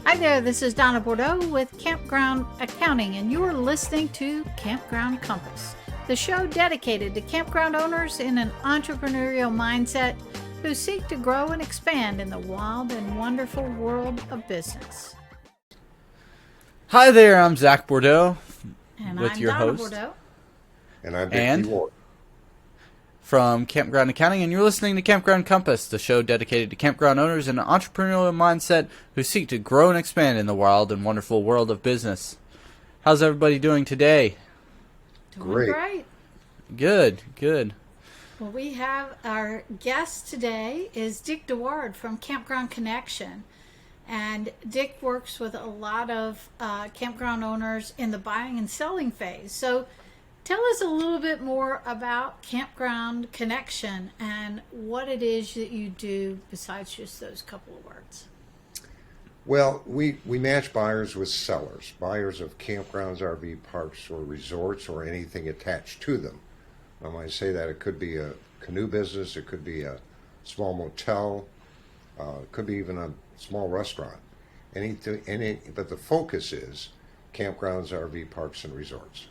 Hi there, this is Donna Bordeaux with Campground Accounting, and you're listening to Campground Compass, the show dedicated to campground owners in an entrepreneurial mindset who seek to grow and expand in the wild and wonderful world of business. Hi there, I'm Zack Bordeaux And with I'm your Donna host Bordeaux. And I'm Dick Deward. from Campground Accounting, and you're listening to Campground Compass, the show dedicated to campground owners in an entrepreneurial mindset who seek to grow and expand in the wild and wonderful world of business. How's everybody doing today? Doing great. Good. Well, we have our guest today is Dick Deward from Campground Connection. And Dick works with a lot of campground owners in the buying and selling phase. So tell us a little bit more about Campground Connection and what it is that you do besides just those couple of words. Well, we match buyers with sellers, buyers of campgrounds, RV parks, or resorts, or anything attached to them. When I say that, it could be a canoe business, it could be a small motel, it could be even a small restaurant. But the focus is campgrounds, RV parks, and resorts.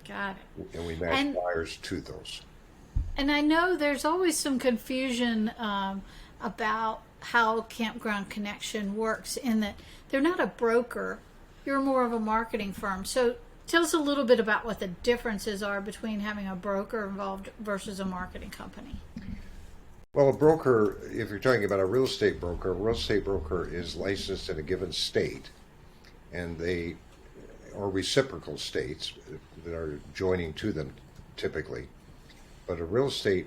Got it. And we match buyers to those. And I know there's always some confusion about how Campground Connection works in that they're not a broker, you're more of a marketing firm. So tell us a little bit about what the differences are between having a broker involved versus a marketing company. Well, a broker, if you're talking about a real estate broker is licensed in a given state, and or reciprocal states that are joining to them typically. But a real estate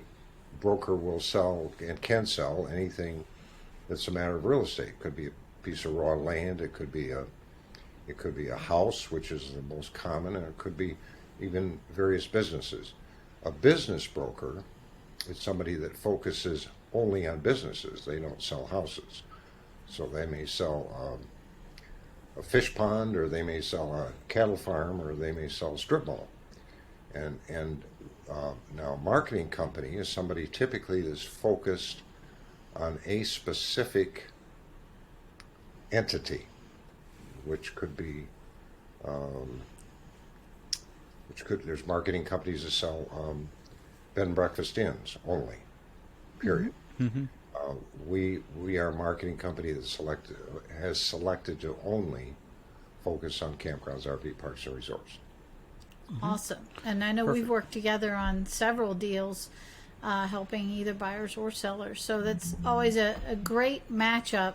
broker will sell and can sell anything that's a matter of real estate. It could be a piece of raw land, it could be a house, which is the most common, and it could be even various businesses. A business broker is somebody that focuses only on businesses. They don't sell houses. So they may sell a fish pond, or they may sell a cattle farm, or they may sell a strip mall. And now a marketing company is somebody typically that's focused on a specific entity, which could be, there's marketing companies that sell bed and breakfast inns only, period. Mm-hmm. We are a marketing company that has selected to only focus on campgrounds, RV parks, and resorts. Awesome. And I know we've worked together on several deals helping either buyers or sellers. So that's always a great matchup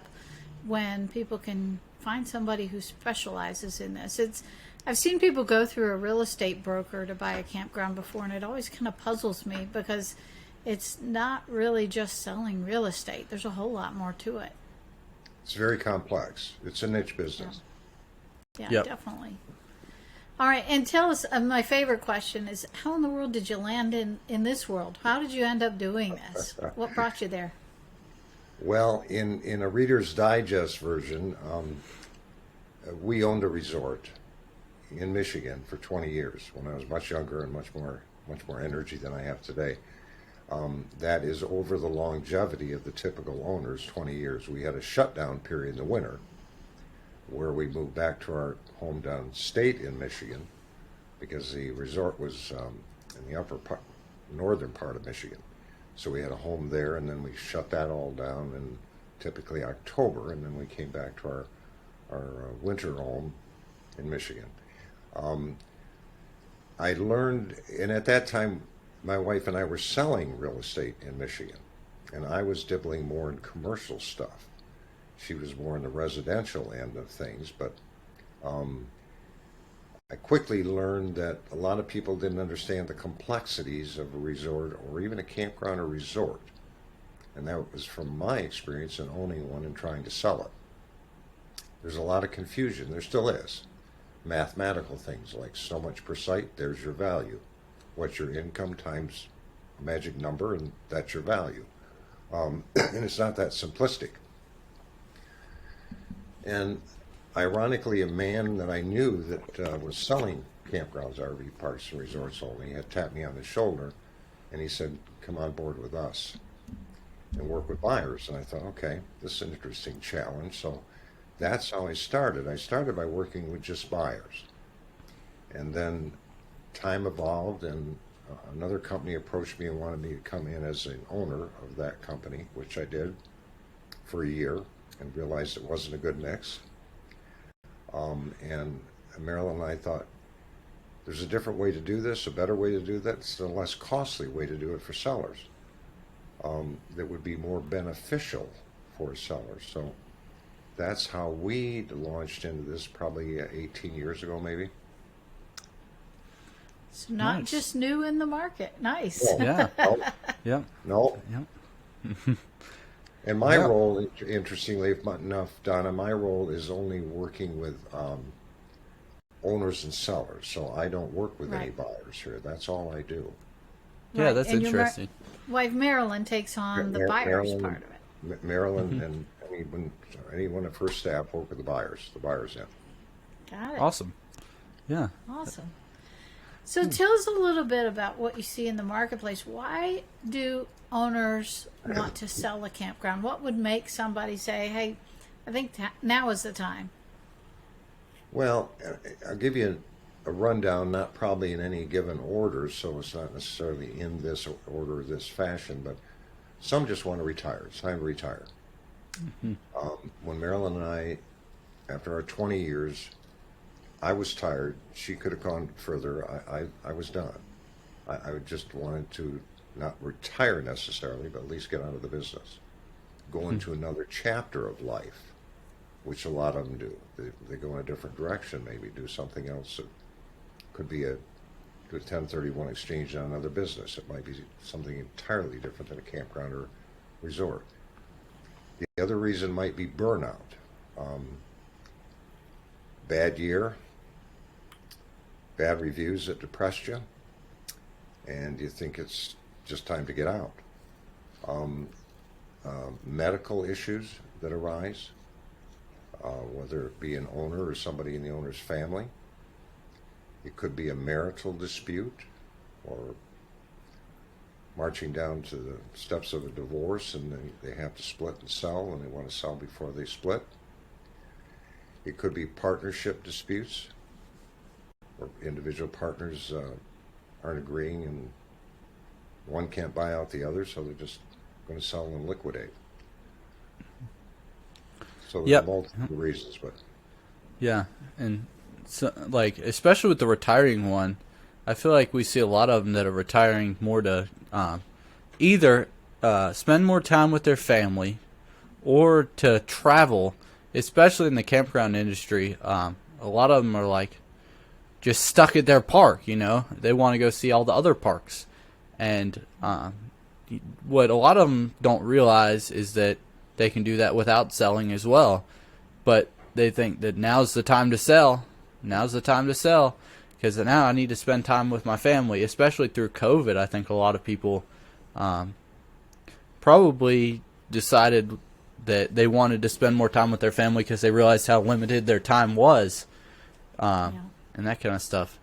when people can find somebody who specializes in this. I've seen people go through a real estate broker to buy a campground before, and it always kind of puzzles me because it's not really just selling real estate. There's a whole lot more to it. It's very complex. It's a niche business. Yeah, definitely. All right, and tell us, my favorite question is, how in the world did you land in this world? How did you end up doing this? What brought you there? Well, in a Reader's Digest version, we owned a resort in Michigan for 20 years when I was much younger and much more energy than I have today. That is over the longevity of the typical owners, 20 years. We had a shutdown period in the winter where we moved back to our hometown state in Michigan because the resort was in the northern part of Michigan. So we had a home there, and then we shut that all down in typically October, and then we came back to our winter home in Michigan. I learned, and at that time, my wife and I were selling real estate in Michigan, and I was dibbling more in commercial stuff. She was more in the residential end of things, but I quickly learned that a lot of people didn't understand the complexities of a resort or even a campground or resort. And that was from my experience in owning one and trying to sell it. There's a lot of confusion. There still is. Mathematical things like so much per site, there's your value. What's your income times a magic number, and that's your value. And it's not that simplistic. And ironically, a man that I knew that was selling campgrounds, RV parks, and resorts only had tapped me on the shoulder, and he said, "Come on board with us and work with buyers." And I thought, okay, this is an interesting challenge. So that's how I started. I started by working with just buyers. And then time evolved, and another company approached me and wanted me to come in as an owner of that company, which I did for a year and realized it wasn't a good mix. And Marilyn and I thought, there's a different way to do this, a better way to do that. It's a less costly way to do it for sellers that would be more beneficial for sellers. So that's how we launched into this probably 18 years ago, maybe. So not just new in the market. Nice. No, Yeah. no, Yep. no. Yep. And my role, interestingly enough, Donna, my role is only working with owners and sellers. So I don't work with any buyers here. That's all I do. Yeah, Right. that's And interesting. Your wife Marilyn takes on the buyers Marilyn, part of it. Marilyn and anyone at First Staff work with the buyers in. Got it. Awesome. Yeah. Awesome. So tell us a little bit about what you see in the marketplace. Why do owners want to sell a campground? What would make somebody say, hey, I think now is the time? Well, I'll give you a rundown, not probably in any given order, so it's not necessarily in this order, this fashion, but some just want to retire. It's time to retire. When Marilyn and I, after our 20 years, I was tired. She could have gone further. I was done. I just wanted to not retire necessarily, but at least get out of the business. Go into another chapter of life, which a lot of them do. They go in a different direction, maybe do something else. That could be do a 1031 exchange on another business. It might be something entirely different than a campground or resort. The other reason might be burnout. Bad year, bad reviews that depressed you, and you think it's just time to get out. Medical issues that arise, whether it be an owner or somebody in the owner's family. It could be a marital dispute or marching down to the steps of a divorce and they have to split and sell and they want to sell before they split. It could be partnership disputes where individual partners aren't agreeing and one can't buy out the other, so they're just going to sell and liquidate. So there's multiple reasons, but yeah, and so, like, especially with the retiring one, I feel like we see a lot of them that are retiring more to either spend more time with their family or to travel, especially in the campground industry. A lot of them are like just stuck at their park, you know. They want to go see all the other parks. And what a lot of them don't realize is that they can do that without selling as well. But they think that now's the time to sell. Now's the time to sell. Because now I need to spend time with my family, especially through COVID. I think a lot of people probably decided that they wanted to spend more time with their family because they realized how limited their time was, and that kind of stuff.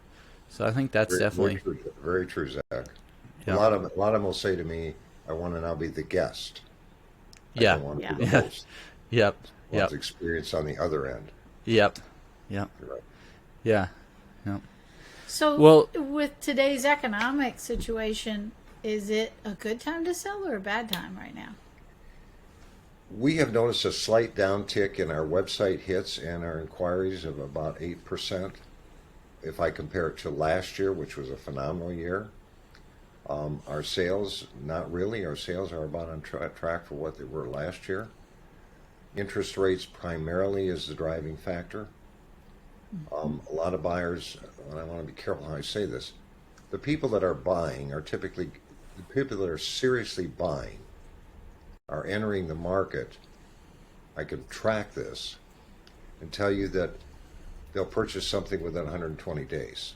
So I think that's definitely very true, Zach. Yeah. A lot of them will say to me, "I want to now be the guest. I don't want to be the host. Yep. I want experience on the other end." Yep. You're right. Yeah. Yep. So, with today's economic situation, is it a good time to sell or a bad time right now? We have noticed a slight downtick in our website hits and our inquiries of about 8%. If I compare it to last year, which was a phenomenal year, our sales, not really. Our sales are about on track for what they were last year. Interest rates primarily is the driving factor. A lot of buyers, and I want to be careful how I say this, the people that are buying are typically, the people that are seriously buying are entering the market. I can track this and tell you that they'll purchase something within 120 days.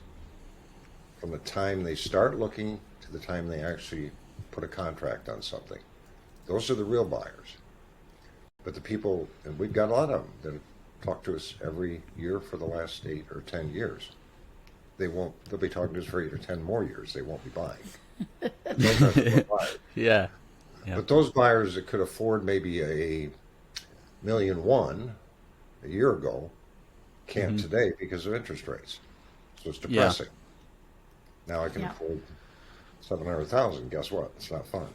From the time they start looking to the time they actually put a contract on something. Those are the real buyers. But the people, and we've got a lot of them that talk to us every year for the last 8 or 10 years. They'll be talking to us for 8 or 10 more years. They won't be buying. Those are the real buyers. Yeah. But those buyers that could afford maybe a $1,000,001 a year ago can't today because of interest rates. So it's Yeah. depressing. Now I can afford 700,000. Guess what? It's not fun.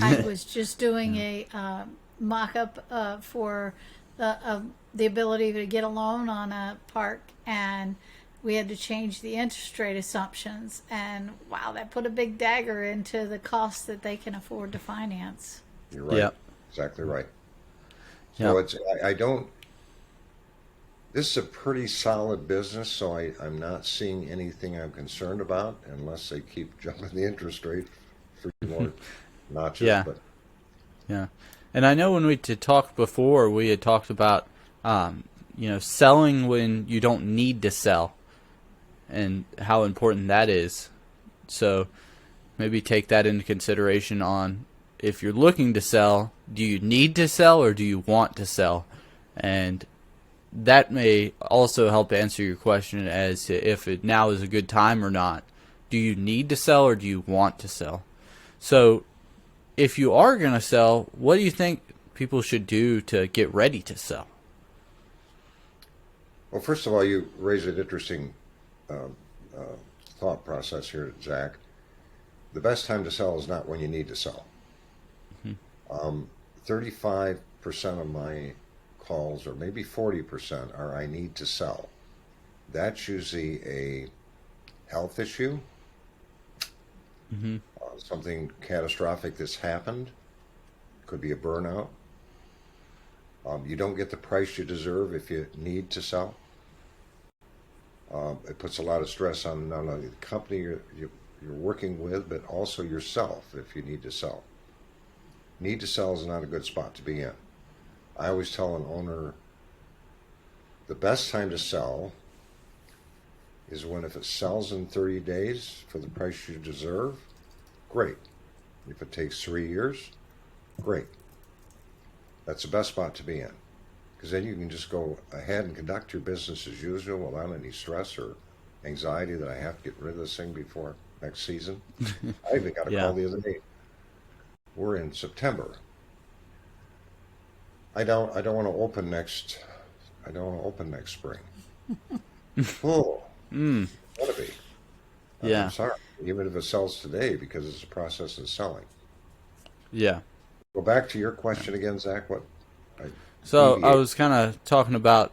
I was just doing a mock-up for the ability to get a loan on a park, and we had to change the interest rate assumptions. And wow, that put a big dagger into the cost that they can afford to finance. You're right. Yeah. Exactly right. Yeah. So I don't. This is a pretty solid business, so I'm not seeing anything I'm concerned about unless they keep jumping the interest rate for more notches. Yeah. But Yeah. And I know when we had talked before, we had talked about, selling when you don't need to sell and how important that is. So maybe take that into consideration on if you're looking to sell, do you need to sell or do you want to sell? And that may also help answer your question as to if it now is a good time or not. Do you need to sell or do you want to sell? So if you are going to sell, what do you think people should do to get ready to sell? well, first of all, you raise an interesting thought process here, Zach. The best time to sell is not when you need to sell. 35% of my calls, or maybe 40%, are I need to sell. That's usually a health issue, something catastrophic that's happened. Could be a burnout. You don't get the price you deserve if you need to sell. It puts a lot of stress on not only the company you're working with, but also yourself if you need to sell. Need to sell is not a good spot to be in. I always tell an owner the best time to sell is when if it sells in 30 days for the price you deserve, great. If it takes 3 years, great. That's the best spot to be in. Because then you can just go ahead and conduct your business as usual without any stress or anxiety that I have to get rid of this thing before next season. I even got a call the other day. We're in September. I don't want to open next spring. Oh, gotta be. Yeah. I'm sorry. Even if it sells today, because it's a process of selling. Yeah. Go back to your question again, Zach. So I was kind of talking about,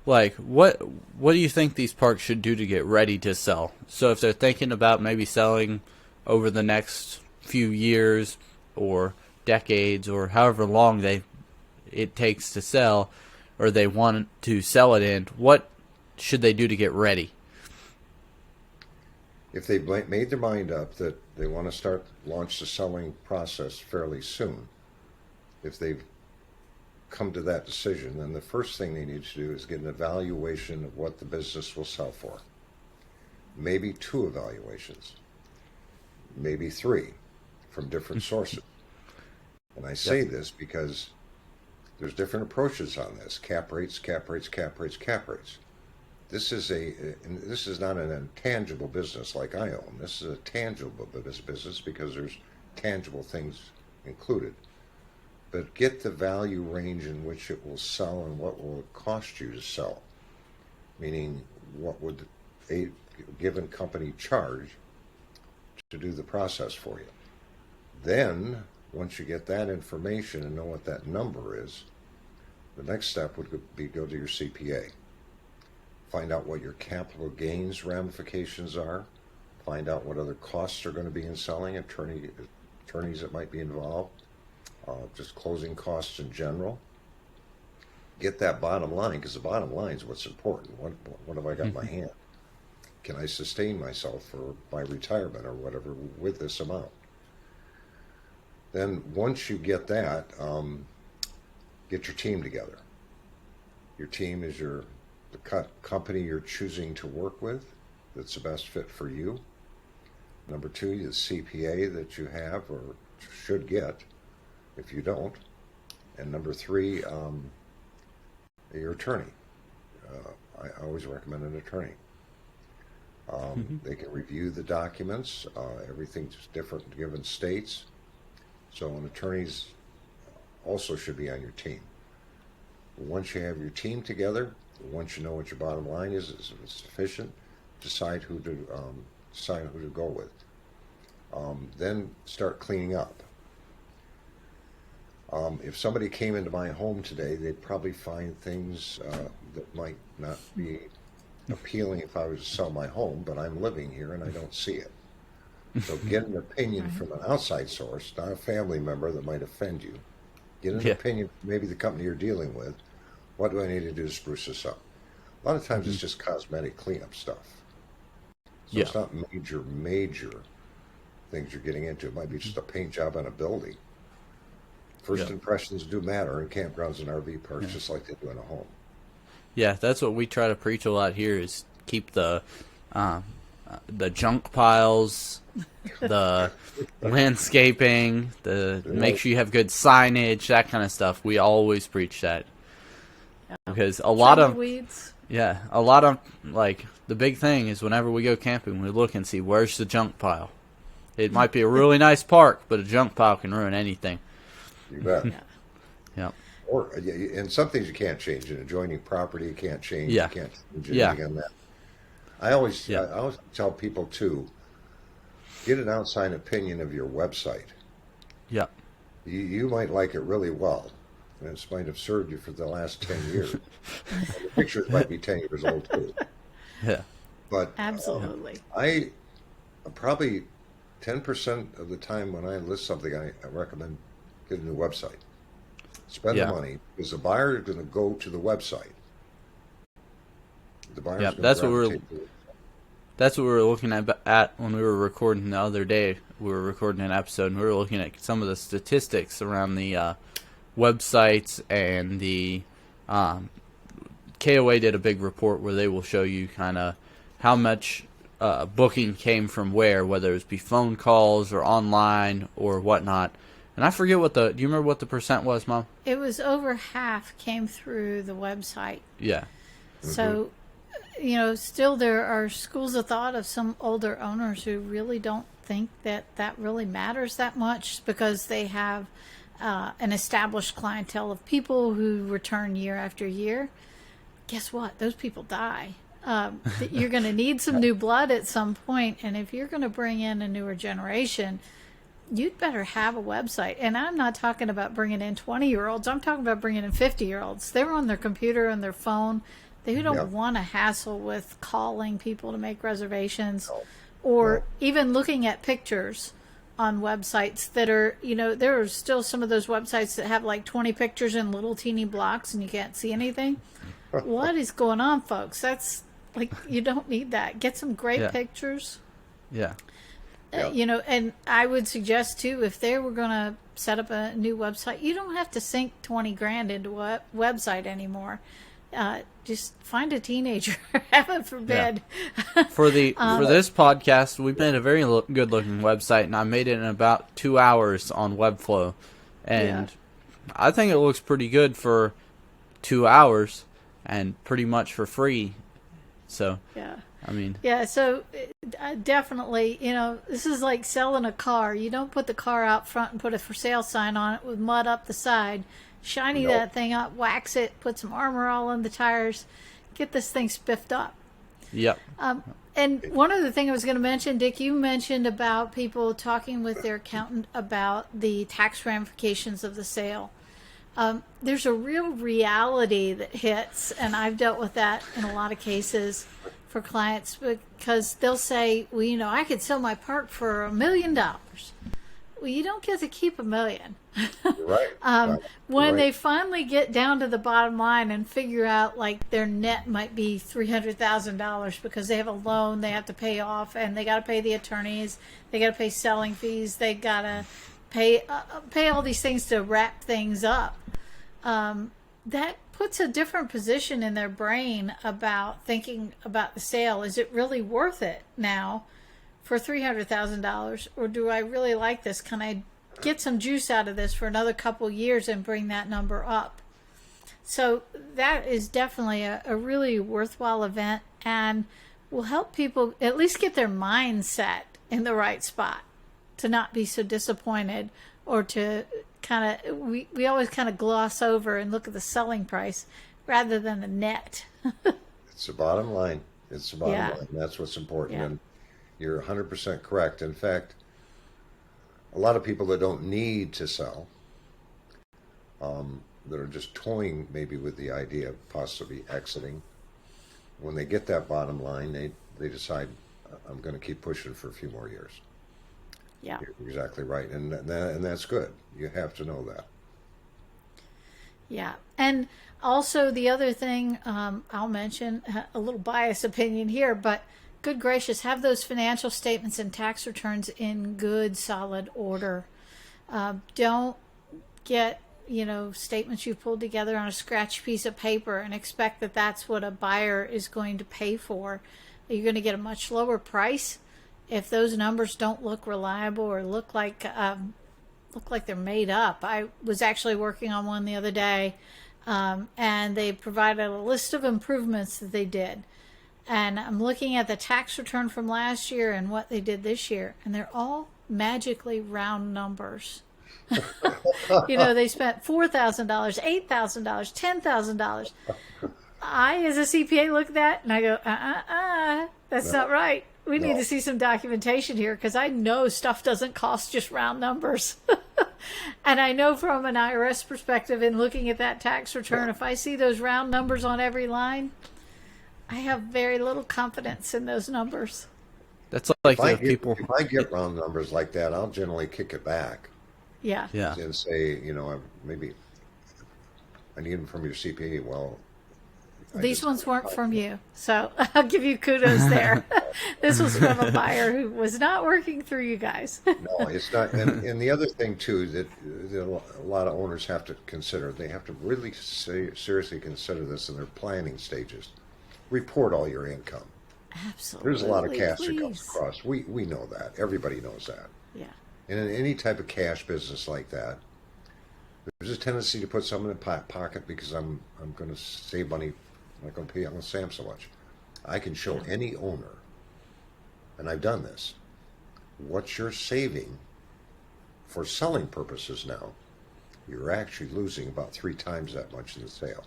what do you think these parks should do to get ready to sell? So if they're thinking about maybe selling over the next few years or decades or however long it takes to sell, or they want to sell it in, what should they do to get ready? If they made their mind up that they want to launch the selling process fairly soon, if they've come to that decision, then the first thing they need to do is get an evaluation of what the business will sell for. Maybe 2 evaluations, maybe 3 from different sources. And I say this because there's different approaches on this. Cap rates, cap rates, cap rates, cap rates. This is not an intangible business like I own. This is a tangible business because there's tangible things included. But get the value range in which it will sell and what will it cost you to sell. Meaning, what would a given company charge to do the process for you? Then, once you get that information and know what that number is, the next step would be go to your CPA. Find out what your capital gains ramifications are. Find out what other costs are going to be in selling, attorneys that might be involved, just closing costs in general. Get that bottom line, because the bottom line is what's important. What have I got in my hand? Can I sustain myself for my retirement or whatever with this amount? Then once you get that, get your team together. Your team is the company you're choosing to work with that's the best fit for you. Number 2, the CPA that you have or should get if you don't. And number 3, your attorney. I always recommend an attorney. They can review the documents. Everything's different in given states. So an attorney's also should be on your team. once you have your team together, once you know what your bottom line is it's sufficient, decide who to go with. Then start cleaning up. If somebody came into my home today, they'd probably find things that might not be appealing if I was to sell my home, but I'm living here and I don't see it. So get an opinion from an outside source, not a family member that might offend you. Get an opinion from maybe the company you're dealing with. What do I need to do to spruce this up? A lot of times it's just cosmetic cleanup stuff. So it's not major things you're getting into. It might be just a paint job on a building. First impressions do matter in campgrounds and RV parks, just like they do in a home. Yeah, that's what we try to preach a lot here, is keep the junk piles, the landscaping, make sure you have good signage, that kind of stuff. We always preach that. Because a lot of weeds. Yeah, a lot of, like, the big thing is whenever we go camping, we look and see where's the junk pile. It might be a really nice park, but a junk pile can ruin anything. You bet. Yeah. Or and some things you can't change. An adjoining property you can't change. You can't change anything on that. I always tell people too, get an outside opinion of your website. Yeah. You might like it really well. And it might have served you for the last 10 years. The pictures might be 10 years old too. Yeah. But absolutely. I probably 10% of the time when I list something, I recommend get a new website. Spend the money, because the buyer is going to go to the website. The buyer's that's what we were looking at when we were recording the other day. We were recording an episode, and we were looking at some of the statistics around the websites, and the KOA did a big report where they will show you kind of how much booking came from whether it be phone calls or online or whatnot. And I forget do you remember what the percent was, Mom? It was over half came through the website. Yeah. So, still there are schools of thought of some older owners who really don't think that really matters that much, because they have an established clientele of people who return year after year. Guess what? Those people die. You're going to need some new blood at some point, and if you're going to bring in a newer generation, you'd better have a website. And I'm not talking about bringing in 20-year-olds. I'm talking about bringing in 50-year-olds. They're on their computer and their phone. They don't want to hassle with calling people to make reservations or even looking at pictures on websites that are, there are still some of those websites that have like 20 pictures in little teeny blocks and you can't see anything. What is going on, folks? That's like, you don't need that. Get some great pictures. Yeah. And I would suggest too, if they were going to set up a new website, you don't have to sink 20 grand into a website anymore. Just find a teenager, heaven forbid. For this podcast, we made a very good looking website, and I made it in about 2 hours on Webflow, and I think it looks pretty good for 2 hours, and pretty much for free. So so definitely, this is like selling a car. You don't put the car out front and put a for sale sign on it with mud up the side. Shiny that thing up, wax it, put some armor all on the tires, get this thing spiffed up. Yep. And one other thing I was going to mention, Dick, you mentioned about people talking with their accountant about the tax ramifications of the sale. There's a real reality that hits, and I've dealt with that in a lot of cases for clients, because they'll say, well, I could sell my park for $1 million. Well, you don't get to keep $1 million. Right. When they finally get down to the bottom line and figure out like their net might be $300,000 because they have a loan they have to pay off, and they got to pay the attorneys, they got to pay selling fees, they got to pay all these things to wrap things up. That puts a different position in their brain about thinking about the sale. Is it really worth it now for $300,000, or do I really like this? Can I get some juice out of this for another couple years and bring that number up? So that is definitely a really worthwhile event, and will help people at least get their mindset in the right spot to not be so disappointed, or to we always kind of gloss over and look at the selling price rather than the net. It's the bottom line. It's the bottom Yeah. line. That's what's important. Yeah. And you're 100% correct. In fact, a lot of people that don't need to sell, that are just toying maybe with the idea of possibly exiting, when they get that bottom line, they decide, I'm going to keep pushing for a few more years. Yeah. You're exactly right. And that's good. You have to know that. Yeah. And also the other thing, I'll mention a little biased opinion here, but good gracious, have those financial statements and tax returns in good, solid order. Don't get, statements you pulled together on a scratch piece of paper and expect that that's what a buyer is going to pay for. You're going to get a much lower price if those numbers don't look reliable or look like they're made up. I was actually working on one the other day, and they provided a list of improvements that they did. And I'm looking at the tax return from last year and what they did this year, and they're all magically round numbers. They spent $4,000, $8,000, $10,000. I, as a CPA, look at that and I go, that's not right. We need to see some documentation here, because I know stuff doesn't cost just round numbers. And I know from an IRS perspective, in looking at that tax return, if I see those round numbers on every line, I have very little confidence in those numbers. That's like If I get round numbers like that, I'll generally kick it back. Yeah. Yeah. And say, maybe I need them from your CPA. Well, These ones weren't from you, so I'll give you kudos there. This was from a buyer who was not working through you guys. No, it's not. And the other thing, too, that a lot of owners have to consider, they have to really seriously consider this in their planning stages. Report all your income. Absolutely. There's a lot of cash please. that comes across. We know that. Everybody knows that. Yeah. And in any type of cash business like that, there's a tendency to put some in the pocket because I'm going to save money. I'm not going to pay Uncle Sam so much. I can show any owner, and I've done this, what you're saving for selling purposes now. You're actually losing about 3 times that much in the sale.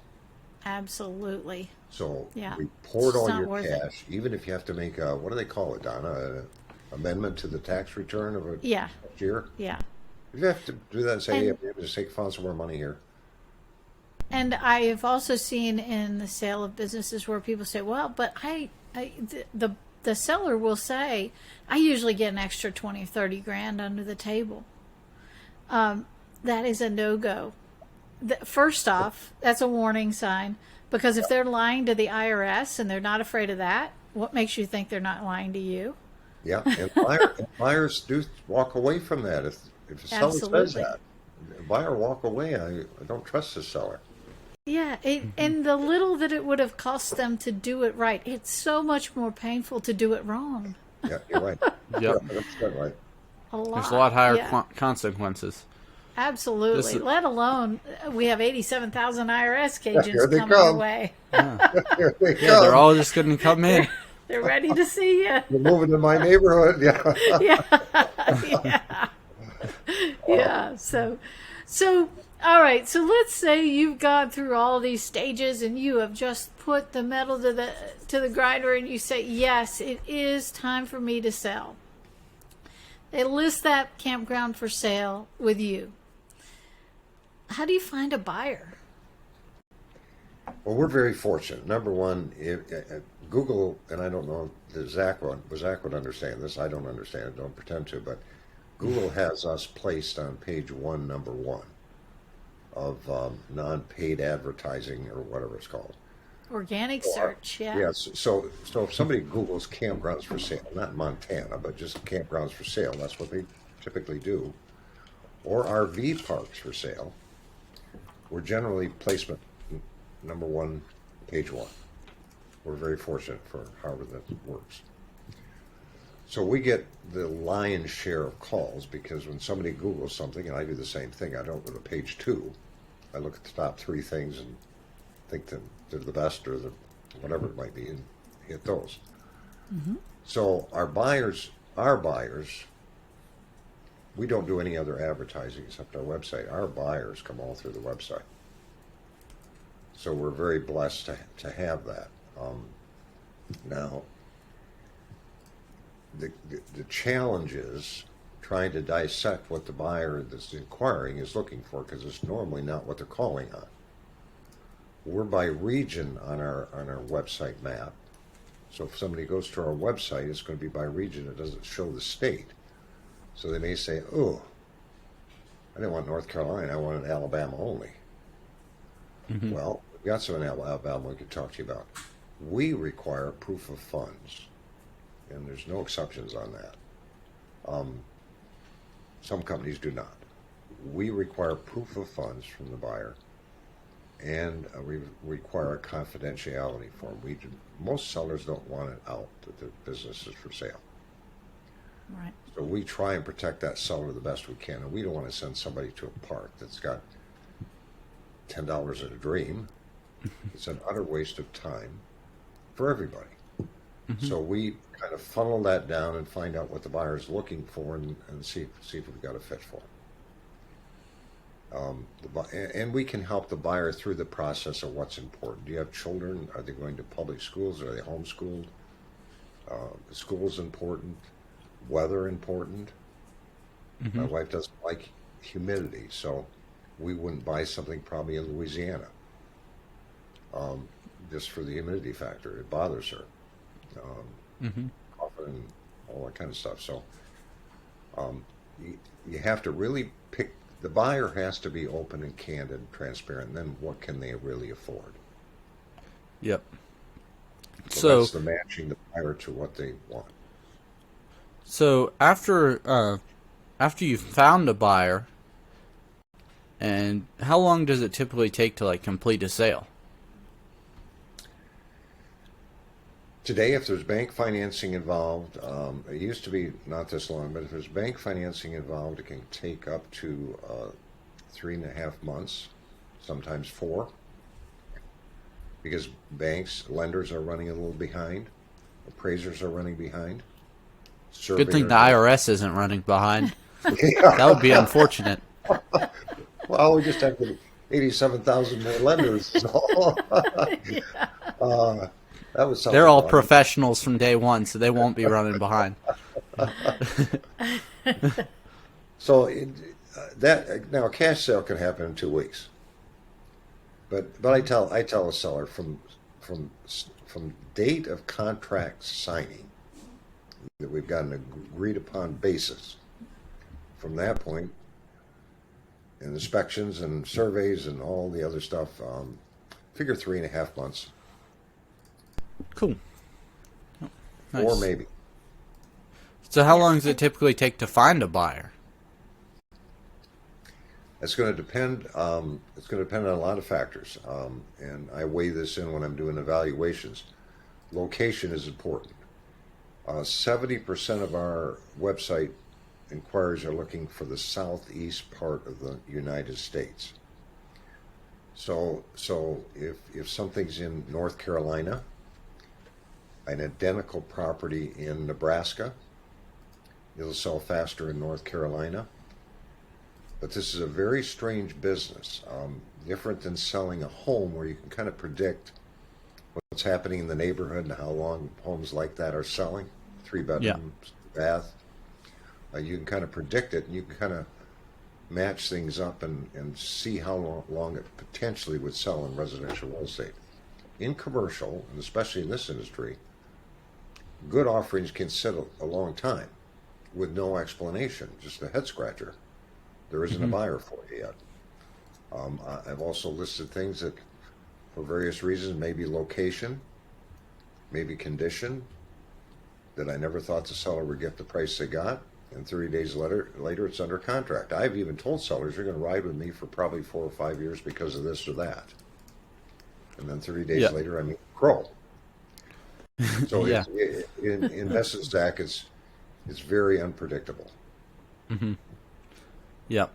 Absolutely. So Yeah. report all not your worth cash, even if you have to make a, what do they call it, Donna? An amendment to the tax return of a year? Yeah. You have to do that and say, And- hey, I'm just found some more money here. And I have also seen in the sale of businesses where people say, well, but the seller will say, I usually get an extra 20 or 30 grand under the table. That is a no-go. First off, that's a warning sign, because if they're lying to the IRS and they're not afraid of that, what makes you think they're not lying to you? Yeah, and buyers do walk away from that. If the seller says Absolutely. that, the buyer walk away. I don't trust the seller. Yeah, and the little that it would have cost them to do it right, it's so much more painful to do it wrong. Yeah, you're right. Yep. That's right. A lot. There's a lot higher Yeah. consequences. Absolutely. Let alone, we have 87,000 IRS Here agents they coming our come. way. Here they Yeah, they're come. all just going to come in. They're ready to see you. You're moving to my neighborhood. Yeah. Yeah. Yeah. So, all right. So let's say you've gone through all these stages and you have just put the metal to the grinder, and you say, yes, it is time for me to sell. They list that campground for sale with you. How do you find a buyer? Well, we're very fortunate. Number one, Google, and I don't know if Zack would understand this. I don't understand it. Don't pretend to. But Google has us placed on page 1, number 1 of non-paid advertising, or whatever it's called. Organic search, yeah. Yes. So if somebody Googles campgrounds for sale, not Montana, but just campgrounds for sale, that's what they typically do, or RV parks for sale, we're generally placement number 1, page 1. We're very fortunate for however that works. So we get the lion's share of calls, because when somebody Googles something, and I do the same thing, I don't go to page 2. I look at the top 3 things and think that they're the best, or the whatever it might be, and hit those. Mm-hmm. So our buyers we don't do any other advertising except our website. Our buyers come all through the website. So we're very blessed to have that. Now, the challenge is trying to dissect what the buyer that's inquiring is looking for, because it's normally not what they're calling on. We're by region on our website map. So if somebody goes to our website, it's going to be by region. It doesn't show the state. So they may say, oh, I didn't want North Carolina. I wanted Alabama only. Mm-hmm. Well, we've got some in Alabama we could talk to you about. We require proof of funds, and there's no exceptions on that. Some companies do not. We require proof of funds from the buyer, and we require a confidentiality form. Most sellers don't want it out that their business is for sale. Right. So we try and protect that seller the best we can, and we don't want to send somebody to a park that's got $10 at a dream. It's an utter waste of time for everybody. Mm-hmm. So we kind of funnel that down and find out what the buyer is looking for, and see if we've got a fit for them. And we can help the buyer through the process of what's important. Do you have children? Are they going to public schools? Are they homeschooled? School's important. Weather important. Mm-hmm. My wife doesn't like humidity, so we wouldn't buy something probably in Louisiana, just for the humidity factor. It bothers her. Mm-hmm. Coughing and all that kind of stuff. So you have to really pick. The buyer has to be open and candid and transparent, and then what can they really afford? Yep. So that's the matching the buyer to what they want. So after you've found a buyer, and how long does it typically take to complete a sale? Today, if there's bank financing involved, it used to be not this long, but if there's bank financing involved, it can take up to 3.5 months, sometimes 4, because lenders are running a little behind, appraisers are running behind. Good thing the IRS isn't running behind. That would be unfortunate. Well, we just have 87,000 more lenders. So. They're all professionals from day one, so they won't be running behind. So now a cash sale can happen in 2 weeks. But I tell a seller from date of contract signing that we've got an agreed upon basis. From that point, and inspections and surveys and all the other stuff, figure 3.5 months. Cool. Oh, nice. Or maybe. So how long does it typically take to find a buyer? It's going to depend. It's going to depend on a lot of factors, and I weigh this in when I'm doing evaluations. Location is important. 70% of our website inquiries are looking for the southeast part of the United States. So if something's in North Carolina, an identical property in Nebraska, it'll sell faster in North Carolina. But this is a very strange business, different than selling a home where you can kind of predict what's happening in the neighborhood and how long homes like that are selling. 3 bedrooms, bath. You can kind of predict it, and you can kind of match things up and see how long it potentially would sell in residential real estate. In commercial, and especially in this industry, good offerings can sit a long time with no explanation, just a head scratcher. There isn't a buyer for it yet. I've also listed things that, for various reasons, maybe location, maybe condition, that I never thought the seller would get the price they got, and 30 days later it's under contract. I've even told sellers, you're going to ride with me for probably 4 or 5 years because of this or that. And then 30 days later, I meet Crow. So in essence, Zach, it's very unpredictable. Mm-hmm. Yep.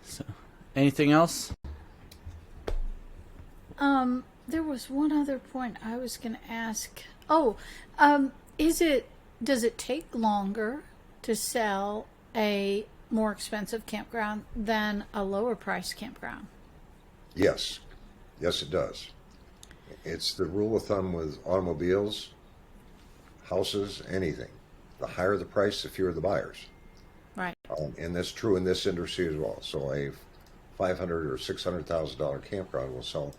So, anything else? There was one other point I was going to ask. Does it take longer to sell a more expensive campground than a lower price campground. Yes. Yes, it does. It's the rule of thumb with automobiles, houses, anything. The higher the price, the fewer the buyers. Right. And that's true in this industry as well. So a $500,000 or $600,000 campground will sell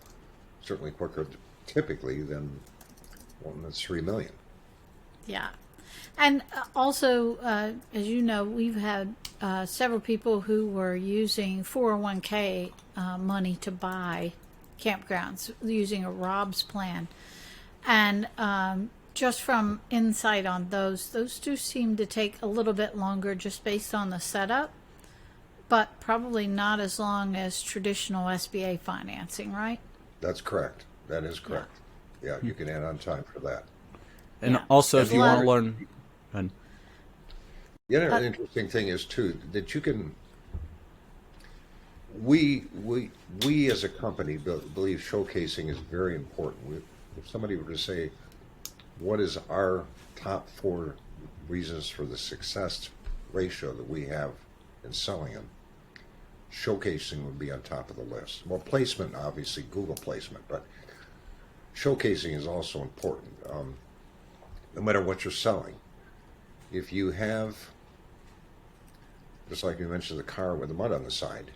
certainly quicker, typically, than one that's $3 million. Yeah. And also, as you know, we've had several people who were using 401k money to buy campgrounds using a Rob's plan. And just from insight on those do seem to take a little bit longer just based on the setup, but probably not as long as traditional SBA financing, right? That's correct. That is correct. Yeah, you can add on time for that. And Yeah. also, There's if you a lot want to of- learn, go ahead. The other interesting thing is too that you can. We as a company believe showcasing is very important. If somebody were to say, "What is our top 4 reasons for the success ratio that we have in selling them?" Showcasing would be on top of the list. Well, placement, obviously, Google placement, but showcasing is also important. No matter what you're selling, if you have, just like you mentioned, the car with the mud on the side,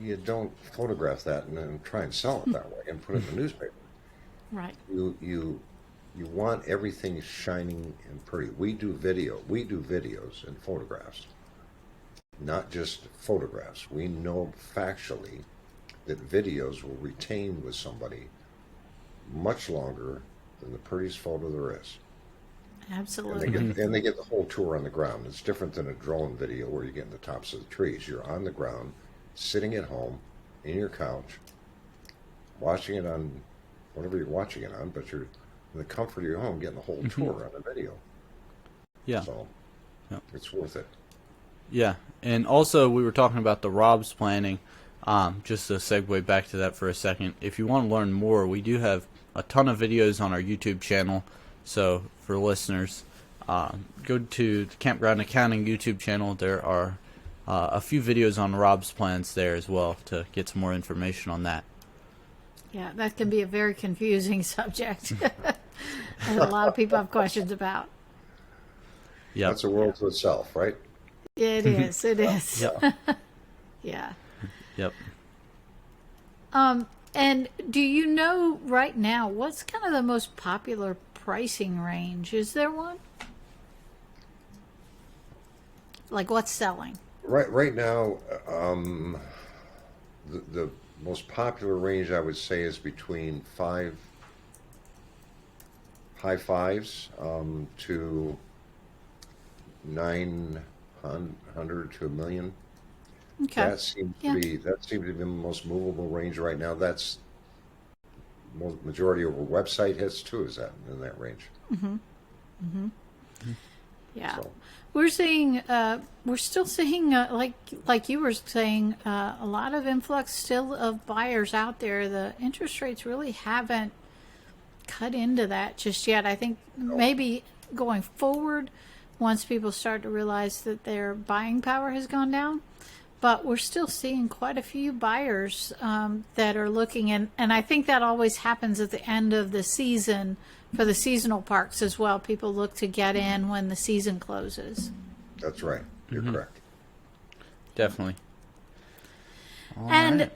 you don't photograph that and then try and sell it that way and put it in the newspaper. Right. You want everything shining and pretty. We do videos and photographs, not just photographs. We know factually that videos will retain with somebody much longer than the prettiest photo there is. Absolutely. And they get the whole tour on the ground. It's different than a drone video where you get in the tops of the trees. You're on the ground, sitting at home, in your couch, watching it on whatever you're watching it on, but you're in the comfort of your home getting the whole tour on the video. Yeah. So Yeah. it's worth it. Yeah, and also we were talking about the Rob's planning. Just to segue back to that for a second, if you want to learn more, we do have a ton of videos on our YouTube channel. So for listeners, go to the Campground Accounting YouTube channel. There are a few videos on Rob's plans there as well to get some more information on that. Yeah, that can be a very confusing subject. And a lot of people have questions about. Yeah, That's a world to itself, right? It is. It is. Yep. Yeah. Yep. And do you know right now what's kind of the most popular pricing range? Is there one? Like what's selling? Right now, the most popular range I would say is between high fives to 900 to $1 million. Okay. That seems to be the most movable range right now. That's majority of our website hits too. Is that in that range? Yeah. So. We're still seeing, like you were saying, a lot of influx still of buyers out there. The interest rates really haven't cut into that just yet. I think maybe going forward, once people start to realize that their buying power has gone down, but we're still seeing quite a few buyers that are looking, and I think that always happens at the end of the season for the seasonal parks as well. People look to get in when the season closes. That's right. You're correct. Definitely. All And right.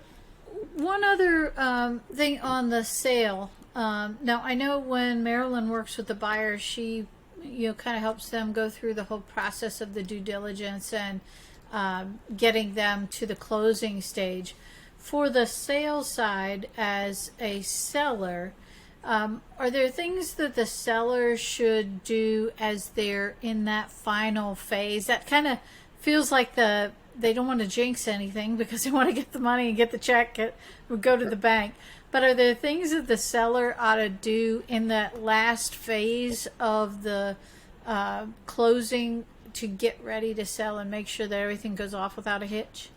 one other thing on the sale. Now, I know when Marilyn works with the buyers, she kind of helps them go through the whole process of the due diligence and getting them to the closing stage. For the sales side, as a seller, are there things that the seller should do as they're in that final phase? That kind of feels like they don't want to jinx anything because they want to get the money and get the check, go to the bank. But are there things that the seller ought to do in that last phase of the closing to get ready to sell and make sure that everything goes off without a hitch?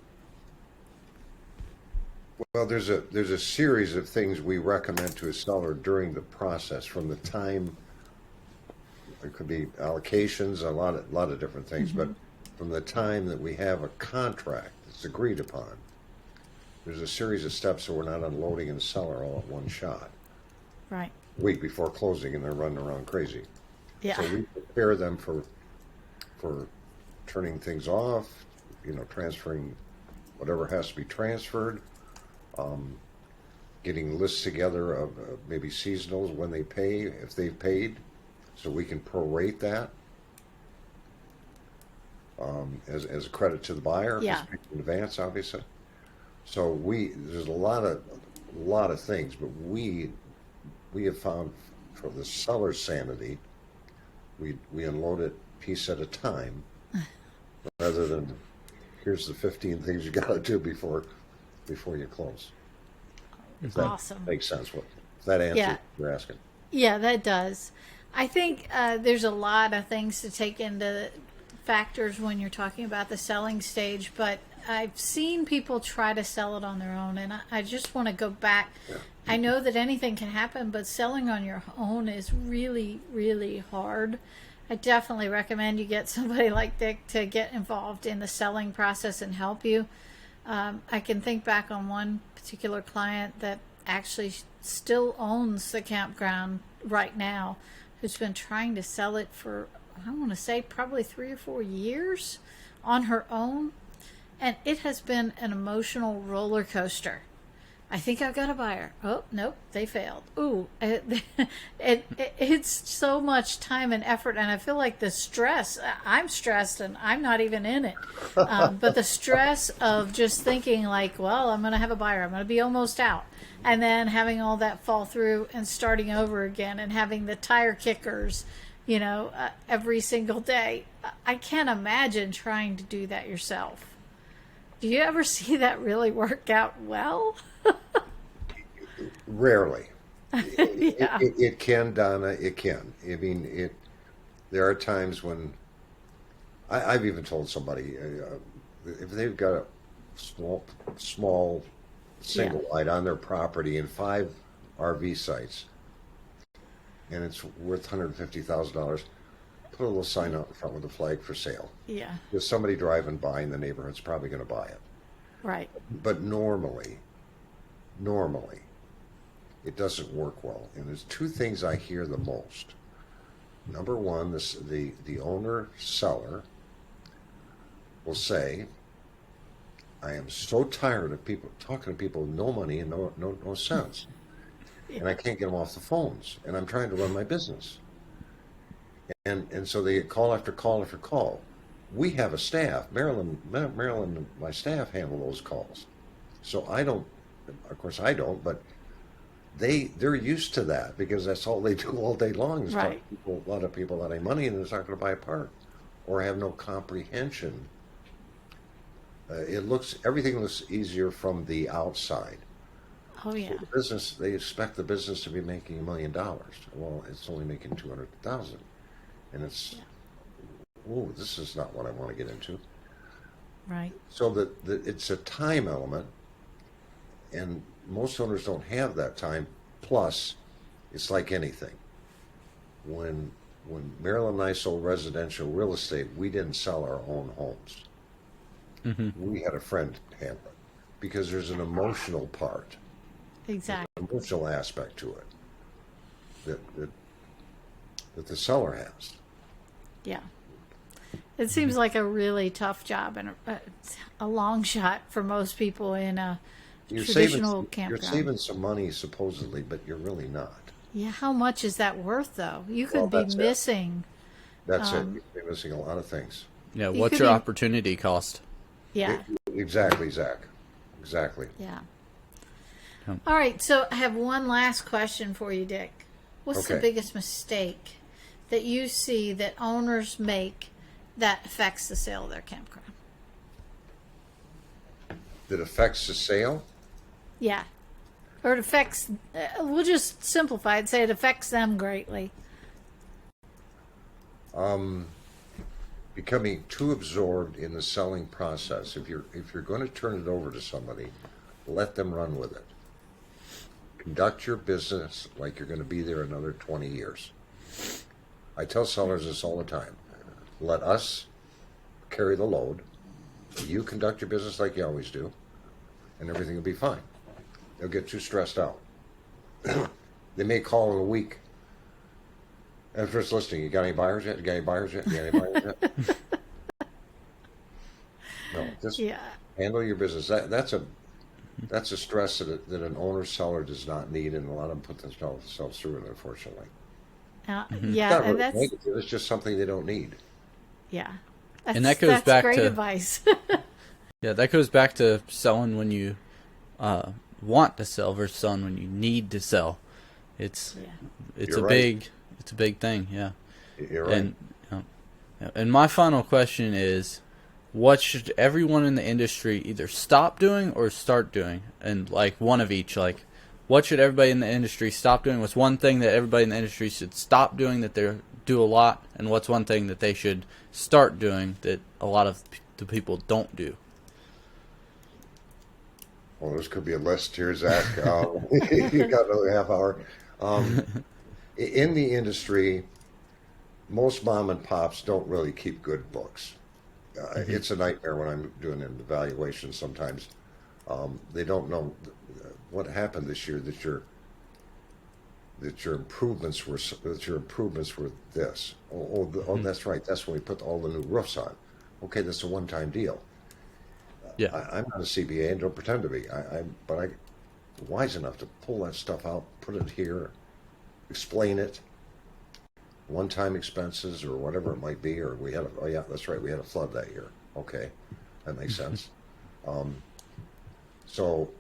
Well, there's a series of things we recommend to a seller during the process, from the time It could be allocations, a lot of different things. But from the time that we have a contract that's agreed upon, there's a series of steps so we're not unloading in the seller all at one shot. Right. A week before closing, and they're running around crazy. Yeah. So we prepare them for turning things off, transferring whatever has to be transferred, getting lists together of maybe seasonals when they pay, if they've paid, so we can prorate that as a credit to the buyer. If Yeah. it's paid in advance, obviously. So there's a lot of things, but we have found for the seller's sanity, we unload it piece at a time, rather than here's the 15 things you got to do before you close. If that Awesome. makes sense. If that answers Yeah. what you're asking. Yeah, that does. I think there's a lot of things to take into factors when you're talking about the selling stage, but I've seen people try to sell it on their own, and I just want to go back. Yeah. I know that anything can happen, but selling on your own is really, really hard. I definitely recommend you get somebody like Dick to get involved in the selling process and help you. I can think back on one particular client that actually still owns the campground right now, who's been trying to sell it for, I want to say, probably 3 or 4 years on her own. And it has been an emotional roller coaster. I think I've got a buyer. Oh, nope, they failed. Ooh, it's so much time and effort, and I feel like the stress, I'm stressed and I'm not even in it. But the stress of just thinking like, well, I'm going to have a buyer, I'm going to be almost out. And then having all that fall through and starting over again and having the tire kickers, every single day. I can't imagine trying to do that yourself. Do you ever see that really work out well? Rarely. Yeah. It can, Donna. It can. I mean, there are times when I've even told somebody if they've got a small single wide on their property and 5 RV sites, and it's worth $150,000. Put a little sign out in front with a flag for sale. Yeah. Because somebody driving by in the neighborhood's probably going to buy it. Right. But normally, it doesn't work well. And there's 2 things I hear the most. Number one, the owner seller will say, "I am so tired of people talking to people with no money and no sense, and I can't get them off the phones, and I'm trying to run my business." And so they get call after call after call. We have a staff. Marilyn and my staff handle those calls. So I don't, of course I don't, but they're used to that because that's all they do all day long is Right. talk to a lot of people that have money and they're not going to buy a part or have no comprehension. Everything looks easier from the outside. Oh, yeah. The business, they expect the business to be making $1 million. Well, it's only making 200,000. And it's, this is not what I want to get into. Right. So that it's a time element, and most owners don't have that time. Plus, it's like anything. When Marilyn and I sold residential real estate, we didn't sell our own homes. Mm-hmm. We had a friend handle it because there's an emotional part, Exactly. an emotional aspect to it that the seller has. Yeah. It seems like a really tough job and a long shot for most people in a traditional campground. You're saving some money supposedly, but you're really not. Yeah, how much is that worth though? You could be that's missing. That's it. You're missing a lot of things. Yeah, You what's could your be- opportunity cost? Yeah. Exactly, Zack. Exactly. Yeah. All right, so I have one last question for you, Dick. What's the Okay. biggest mistake that you see that owners make that affects the sale of their campground? That affects the sale? Yeah. Or it affects, we'll just simplify it, say it affects them greatly. Becoming too absorbed in the selling process. If you're going to turn it over to somebody, let them run with it. Conduct your business like you're going to be there another 20 years. I tell sellers this all the time. Let us carry the load. You conduct your business like you always do, and everything will be fine. They'll get too stressed out. They may call in a week. At first listing, you got any buyers yet? You got any buyers yet? You got any buyers yet? No, just handle your business. That's a stress that an owner seller does not need, and a lot of them put themselves through it, unfortunately. Yeah, It's not and really negative, it's just something they don't need. Yeah. And that goes back great to advice. Yeah, that goes back to selling when you want to sell versus selling when you need to sell. It's You're right. it's a big thing. Yeah. You're right. And my final question is, what should everyone in the industry either stop doing or start doing? And like one of each, like what should everybody in the industry stop doing? What's one thing that everybody in the industry should stop doing that they do a lot? And what's one thing that they should start doing that a lot of the people don't do? Well, this could be a list here, Zach. You got another half hour. In the industry, most mom and pops don't really keep good books. It's a nightmare when I'm doing an evaluation sometimes. They don't know what happened this year, that your improvements were this. That's right. That's when we put all the new roofs on. Okay, that's a one-time deal. Yeah. I'm not a CBA and don't pretend to be. But I'm wise enough to pull that stuff out, put it here, explain it. One-time expenses or whatever it might be, or we had that's right, we had a flood that year. Okay, that makes sense. So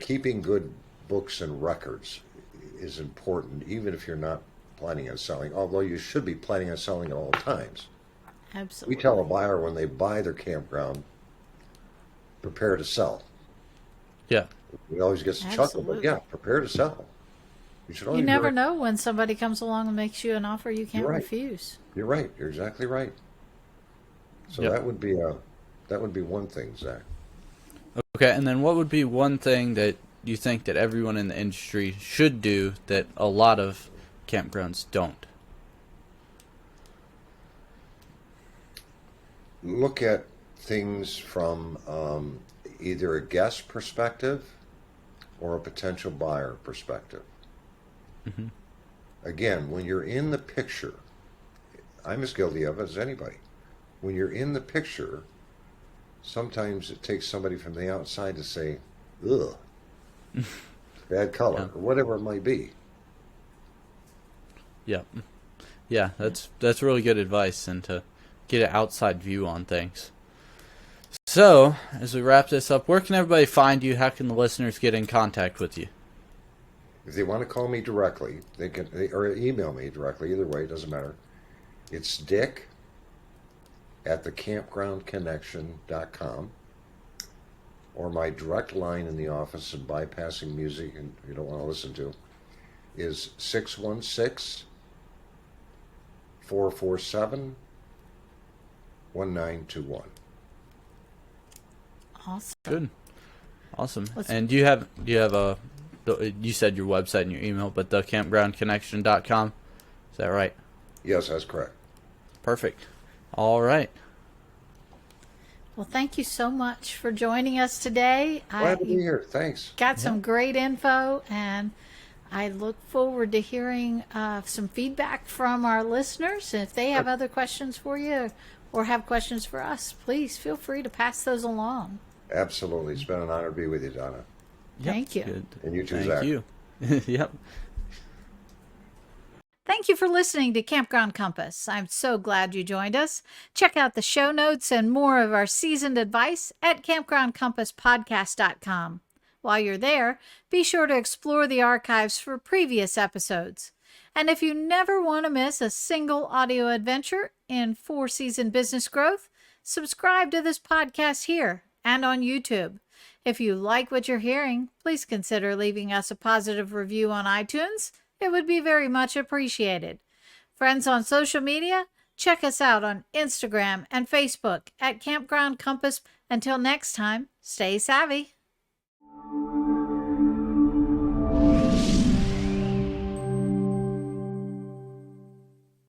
keeping good books and records is important, even if you're not planning on selling, although you should be planning on selling at all times. Absolutely. We tell a buyer when they buy their campground, prepare to sell. Yeah. We always get some chuckle, but yeah, prepare to sell. You never know when somebody comes along and makes you an offer you can't refuse. You're right. You're exactly right. So that would be one thing, Zach. Okay, and then what would be one thing that you think that everyone in the industry should do that a lot of campgrounds don't? Look at things from either a guest perspective or a potential buyer perspective. Mm-hmm. Again, when you're in the picture, I'm as guilty of it as anybody. When you're in the picture, sometimes it takes somebody from the outside to say, ugh, bad color, or whatever it might be. Yeah. Yeah, that's really good advice, and to get an outside view on things. So, as we wrap this up, where can everybody find you? How can the listeners get in contact with you? If they want to call me directly, or email me directly. Either way, it doesn't matter. It's Dick at the campgroundconnection.com, or my direct line in the office and bypassing music and you don't want to listen to is 616-447-1921. Awesome. Good. Awesome. And do you have you said your website and your email, but the campgroundconnection.com, is that right? Yes, that's correct. Perfect. All right. Well, thank you so much for joining us today. Glad to be here. Thanks. Got some great info, and I look forward to hearing some feedback from our listeners. If they have other questions for you or have questions for us, please feel free to pass those along. Absolutely. It's been an honor to be with you, Donna. Yep. Thank you. Good. And you too, Thank Zach. you. Yep. Thank you for listening to Campground Compass. I'm so glad you joined us. Check out the show notes and more of our seasoned advice at campgroundcompasspodcast.com. While you're there, be sure to explore the archives for previous episodes. And if you never want to miss a single audio adventure in 4-season business growth, subscribe to this podcast here and on YouTube. If you like what you're hearing, please consider leaving us a positive review on iTunes. It would be very much appreciated. Friends on social media, check us out on Instagram and Facebook at Campground Compass. Until next time, stay savvy.